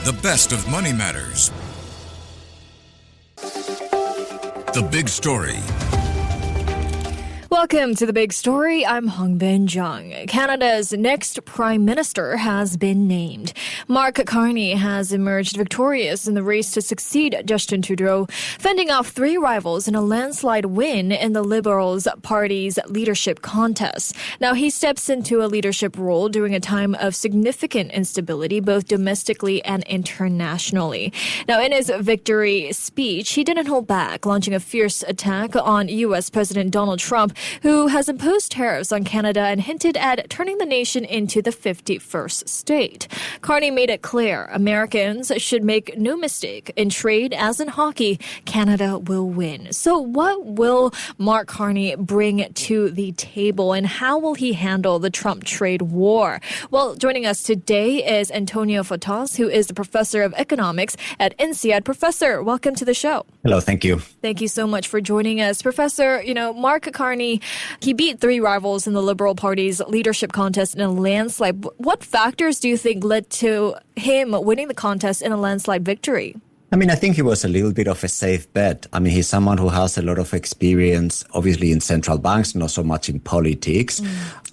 The best of Money Matters. The Big Story. Welcome to The Big Story. I'm Hongbin Jeong. Canada's next Prime Minister has been named. Mark Carney has emerged victorious in the race to succeed Justin Trudeau, fending off three rivals in a landslide win in the Liberals Party's leadership contest. Now, he steps into a leadership role during a time of significant instability, both domestically and internationally. Now, in his victory speech, he didn't hold back, launching a fierce attack on U.S. President Donald Trump, who has imposed tariffs on Canada and hinted at turning the nation into the 51st state. Carney made it clear Americans should make no mistake. In trade, as in hockey, Canada will win. So what will Mark Carney bring to the table, and how will he handle the Trump trade war? Well, joining us today is Antonio Fatás, who is the professor of economics at INSEAD. Professor, welcome to the show. Hello, thank you. Thank you so much for joining us. Professor, Mark Carney, he beat three rivals in the Liberal Party's leadership contest in a landslide. What factors do you think led to him winning the contest in a landslide victory? I think he was a little bit of a safe bet. He's someone who has a lot of experience, obviously in central banks, not so much in politics.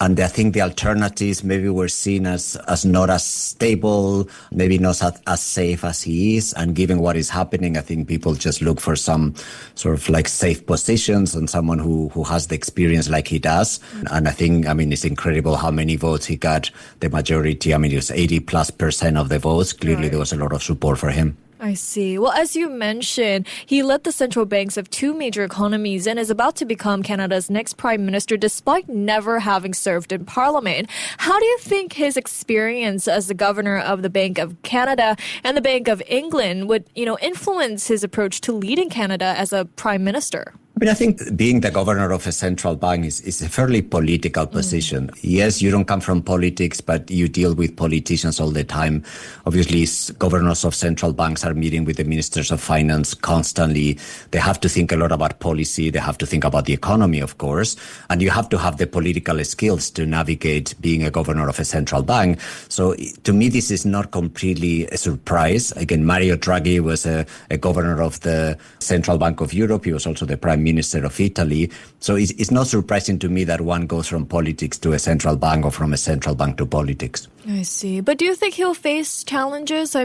And I think the alternatives maybe were seen as not as stable, maybe not as safe as he is. And given what is happening, I think people just look for some sort of like safe positions and someone who has the experience like he does. And I think, it's incredible how many votes he got. The majority, it was 80+% of the votes. Clearly, Right. There was a lot of support for him. I see. Well, as you mentioned, he led the central banks of two major economies and is about to become Canada's next prime minister despite never having served in parliament. How do you think his experience as the governor of the Bank of Canada and the Bank of England would, influence his approach to leading Canada as a prime minister? I think being the governor of a central bank is a fairly political position. Yes, you don't come from politics, but you deal with politicians all the time. Obviously, governors of central banks are meeting with the ministers of finance constantly. They have to think a lot about policy. They have to think about the economy, of course. And you have to have the political skills to navigate being a governor of a central bank. So to me, this is not completely a surprise. Again, Mario Draghi was a governor of the Central Bank of Europe. He was also the prime minister of Italy. So it's not surprising to me that one goes from politics to a central bank or from a central bank to politics. I see. But do you think he'll face challenges?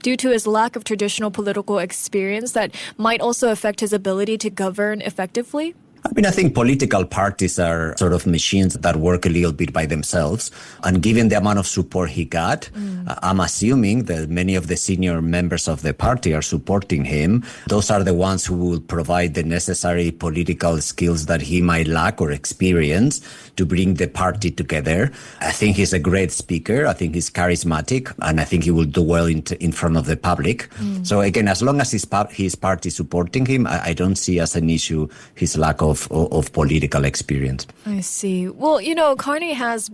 Due to his lack of traditional political experience that might also affect his ability to govern effectively? I think political parties are sort of machines that work a little bit by themselves. And given the amount of support he got, I'm assuming that many of the senior members of the party are supporting him. Those are the ones who will provide the necessary political skills that he might lack or experience to bring the party together. I think he's a great speaker. I think he's charismatic, and I think he will do well in front of the public. So again, as long as his party is supporting him, I don't see as an issue his lack of political experience. I see. Well, Carney has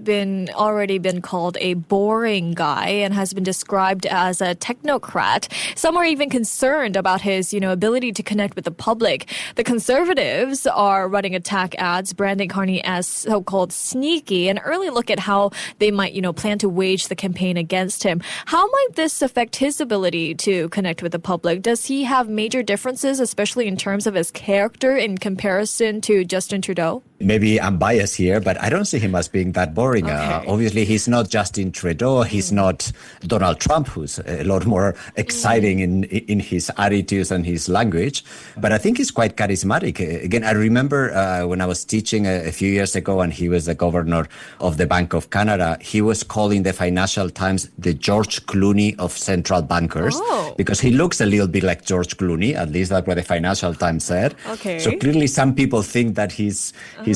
already been called a boring guy and has been described as a technocrat. Some are even concerned about his, ability to connect with the public. The Conservatives are running attack ads, branding Carney as so-called sneaky, an early look at how they might, plan to wage the campaign against him. How might this affect his ability to connect with the public? Does he have major differences, especially in terms of his character in comparison to Justin Trudeau? Maybe I'm biased here, but I don't see him as being that boring. Okay. Obviously, he's not Justin Trudeau. He's not Donald Trump, who's a lot more exciting in his attitudes and his language. But I think he's quite charismatic. Again, I remember when I was teaching a few years ago and he was the governor of the Bank of Canada, he was calling the Financial Times the George Clooney of central bankers because he looks a little bit like George Clooney. At least that's what the Financial Times said. Okay. So clearly some people think that he's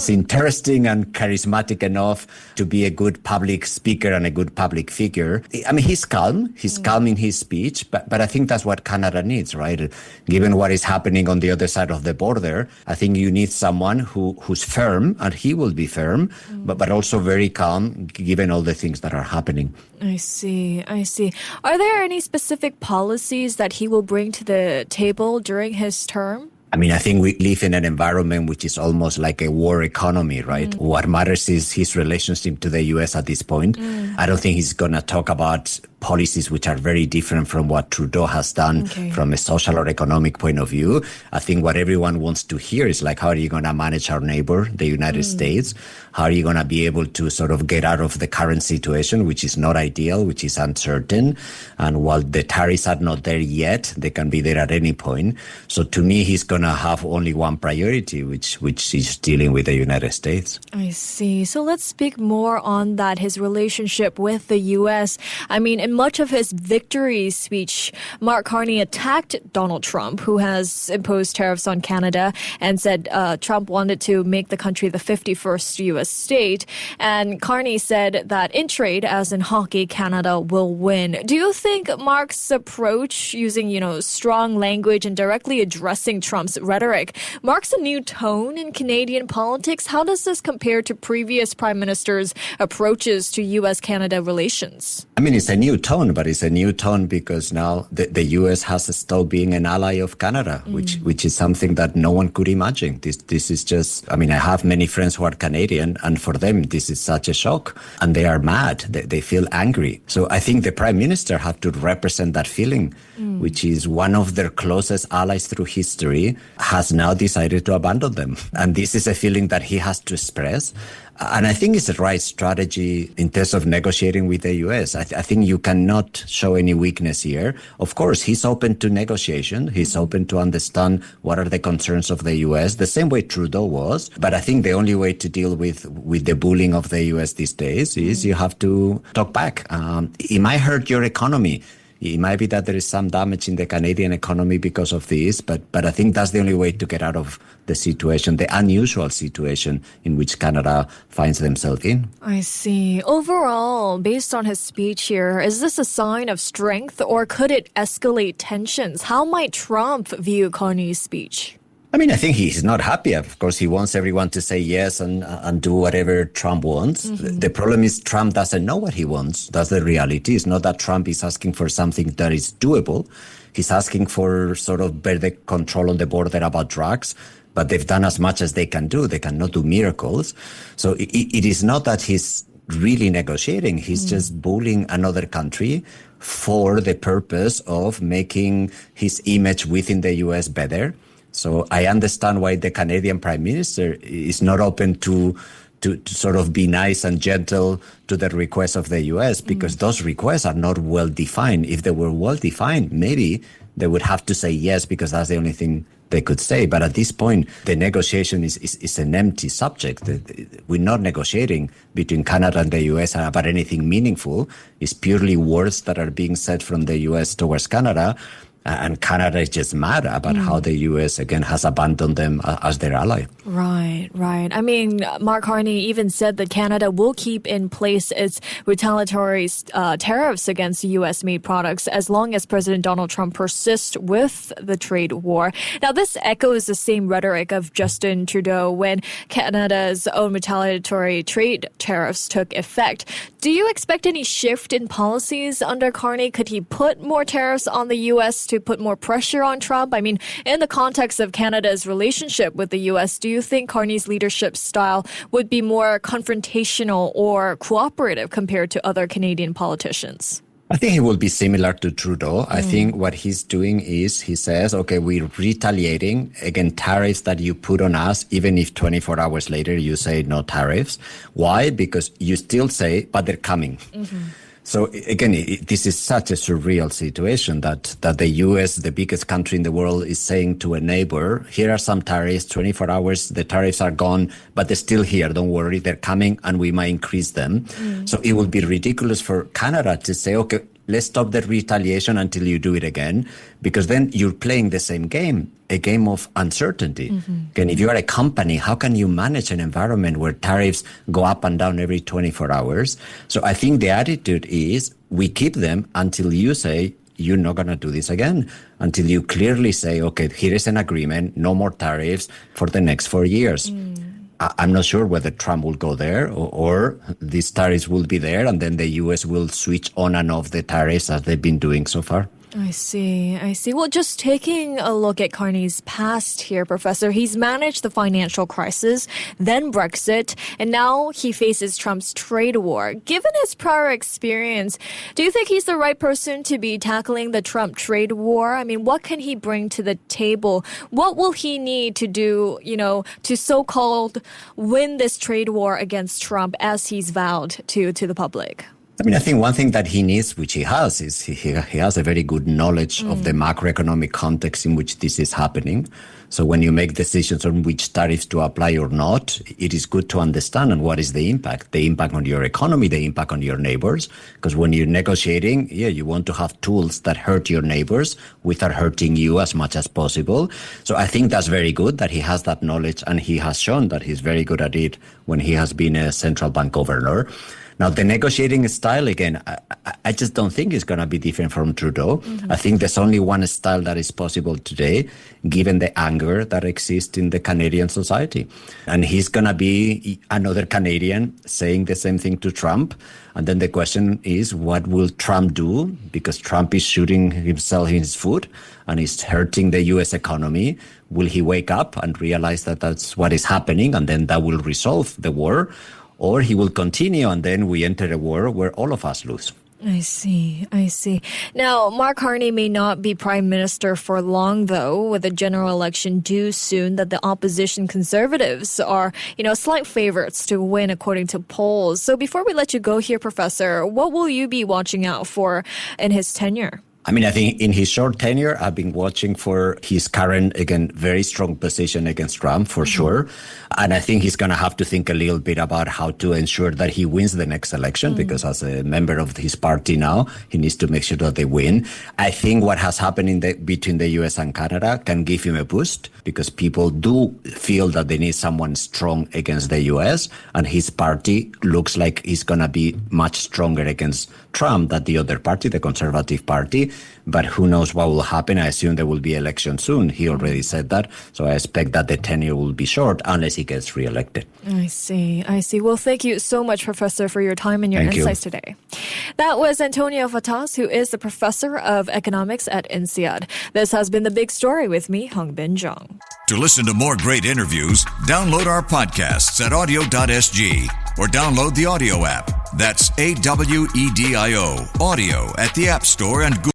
interesting and charismatic enough to be a good public speaker and a good public figure. He's calm. He's calm in his speech, but I think that's what Canada needs, right? Given what is happening on the other side of the border, I think you need someone who's firm, and he will be firm, but also very calm, given all the things that are happening. I see. Are there any specific policies that he will bring to the table during his term? I think we live in an environment which is almost like a war economy, right? What matters is his relationship to the U.S. at this point. I don't think he's going to talk about policies which are very different from what Trudeau has done from a social or economic point of view. I think what everyone wants to hear is like, how are you going to manage our neighbor, the United States? How are you going to be able to sort of get out of the current situation, which is not ideal, which is uncertain? And while the tariffs are not there yet, they can be there at any point. So to me, he's going to have only one priority, which is dealing with the United States. I see. So let's speak more on that, his relationship with the U.S. I mean, in much of his victory speech, Mark Carney attacked Donald Trump, who has imposed tariffs on Canada, and said Trump wanted to make the country the 51st U.S. state. And Carney said that in trade, as in hockey, Canada will win. Do you think Mark's approach, using, strong language and directly addressing Trump's rhetoric, marks a new tone in Canadian politics? How does this compare to previous prime ministers' approaches to U.S.-Canada relations? I mean, it's a new tone, but it's a new tone because now the U.S. has stopped being an ally of Canada, which is something that no one could imagine. This is just, I mean, I have many friends who are Canadian, and for them, this is such a shock. And they are mad. They feel angry. So I think the Prime Minister have to represent that feeling, which is one of their closest allies through history has now decided to abandon them. And this is a feeling that he has to express. And I think it's the right strategy in terms of negotiating with the U.S. I think you cannot show any weakness here. Of course, he's open to negotiation. He's open to understand what are the concerns of the U.S., the same way Trudeau was. But I think the only way to deal with the bullying of the U.S. these days is you have to talk back. It might hurt your economy. It might be that there is some damage in the Canadian economy because of this, but I think that's the only way to get out of the situation, the unusual situation in which Canada finds themselves in. I see. Overall, based on his speech here, is this a sign of strength or could it escalate tensions? How might Trump view Carney's speech? I mean, I think he's not happy. Of course, he wants everyone to say yes and do whatever Trump wants. The problem is Trump doesn't know what he wants. That's the reality. It's not that Trump is asking for something that is doable. He's asking for sort of better control on the border about drugs. But they've done as much as they can do. They cannot do miracles. So it is not that he's really negotiating. He's just bullying another country for the purpose of making his image within the U.S. better. So I understand why the Canadian Prime Minister is not open to sort of be nice and gentle to the requests of the U.S. because those requests are not well defined. If they were well defined, maybe they would have to say yes because that's the only thing they could say. But at this point, the negotiation is an empty subject. We're not negotiating between Canada and the U.S. about anything meaningful. It's purely words that are being said from the U.S. towards Canada. And Canada is just mad about how the U.S., again, has abandoned them as their ally. Right. I mean, Mark Carney even said that Canada will keep in place its retaliatory tariffs against U.S.-made products as long as President Donald Trump persists with the trade war. Now, this echoes the same rhetoric of Justin Trudeau when Canada's own retaliatory trade tariffs took effect. Do you expect any shift in policies under Carney? Could he put more tariffs on the U.S. to put more pressure on Trump? I mean, in the context of Canada's relationship with the U.S., do you think Carney's leadership style would be more confrontational or cooperative compared to other Canadian politicians? I think he will be similar to Trudeau. I think what he's doing is he says, okay, we're retaliating against tariffs that you put on us, even if 24 hours later you say no tariffs. Why? Because you still say, but they're coming. So again, this is such a surreal situation that the U.S., the biggest country in the world, is saying to a neighbor, here are some tariffs, 24 hours, the tariffs are gone, but they're still here. Don't worry, they're coming and we might increase them. So it would be ridiculous for Canada to say, okay, let's stop the retaliation until you do it again, because then you're playing the same game, a game of uncertainty. And if you are a company, how can you manage an environment where tariffs go up and down every 24 hours? So I think the attitude is we keep them until you say, you're not going to do this again, until you clearly say, okay, here is an agreement, no more tariffs for the next 4 years. I'm not sure whether Trump will go there or these tariffs will be there and then the U.S. will switch on and off the tariffs as they've been doing so far. I see. Well, just taking a look at Carney's past here, Professor, he's managed the financial crisis, then Brexit, and now he faces Trump's trade war. Given his prior experience, do you think he's the right person to be tackling the Trump trade war? I mean, what can he bring to the table? What will he need to do, to so-called win this trade war against Trump as he's vowed to the public? I think one thing that he needs, which he has, is he has a very good knowledge of the macroeconomic context in which this is happening. So when you make decisions on which tariffs to apply or not, it is good to understand on what is the impact on your economy, the impact on your neighbors. Because when you're negotiating, you want to have tools that hurt your neighbors without hurting you as much as possible. So I think that's very good that he has that knowledge, and he has shown that he's very good at it when he has been a central bank governor. Now, the negotiating style, again, I just don't think is going to be different from Trudeau. Mm-hmm. I think there's only one style that is possible today, given the anger that exists in the Canadian society. And he's going to be another Canadian saying the same thing to Trump. And then the question is, what will Trump do? Because Trump is shooting himself in his foot and is hurting the U.S. economy. Will he wake up and realize that that's what is happening, and then that will resolve the war? Or he will continue, and then we enter a war where all of us lose. I see. Now, Mark Carney may not be prime minister for long, though, with the general election due soon, that the opposition Conservatives are, slight favorites to win according to polls. So before we let you go here, Professor, what will you be watching out for in his tenure? I think in his short tenure, I've been watching for his current, again, very strong position against Trump, for sure. And I think he's going to have to think a little bit about how to ensure that he wins the next election, because as a member of his party now, he needs to make sure that they win. I think what has happened between the U.S. and Canada can give him a boost, because people do feel that they need someone strong against the U.S., and his party looks like he's going to be much stronger against Trump than the other party, the Conservative Party. But who knows what will happen? I assume there will be election soon. He already said that. So I expect that the tenure will be short unless he gets reelected. I see. Well, thank you so much, Professor, for your time and your insights today. That was Antonio Fatás, who is the Professor of Economics at INSEAD. This has been The Big Story with me, Hongbin Jeong. To listen to more great interviews, download our podcasts at audio.sg or download the audio app. That's AWEDIO, audio at the App Store and Google.